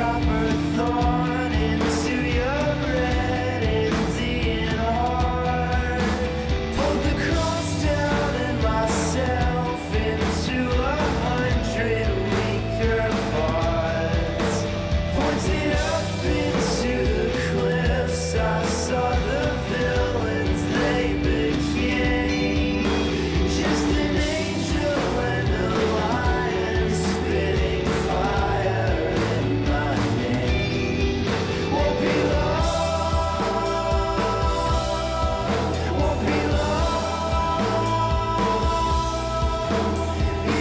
copper thorn into your red Indian heart. Pulled the cross down and myself into 100 weaker parts. Pointed up into the cliffs, I saw the villains they became. Just an angel and a lion spitting fire in my name. Won't be long, won't be long, be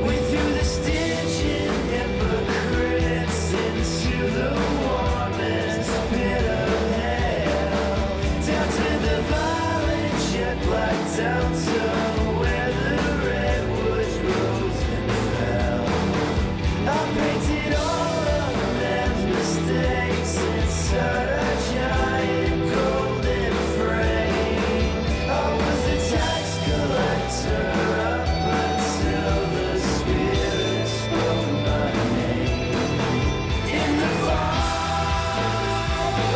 We threw the stygian hypocrites into the warmest pit of hell, down to the violent jet black downtown where the redwoods rose and fell. I painted all of man's mistakes inside a giant golden frame. I was a tax collector up until the spirit spoke my name. In the fall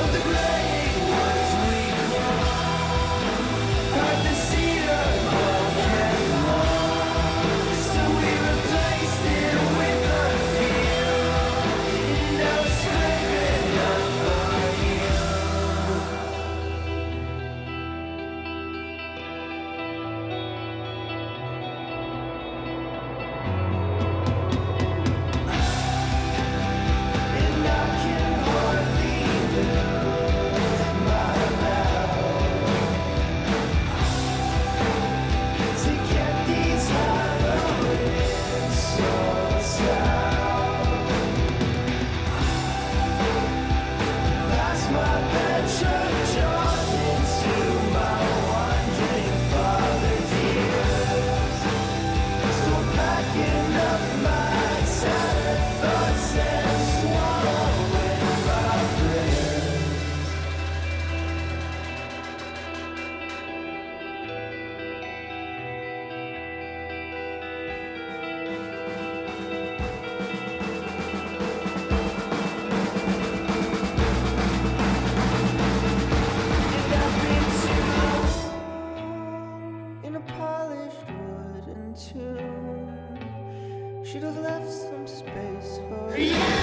of the great woods we crawled, heard the cedar clock and long. So we replaced it with a field, and now it's scraping up our heels. And I can hardly move my mouth to get these hollow insults out. Past my bedroom door into my wandering father's ears. So packing up my tattered thoughts and swallowing my prayers. And I've been too long in a polished wooden tomb. Should have left some space for you.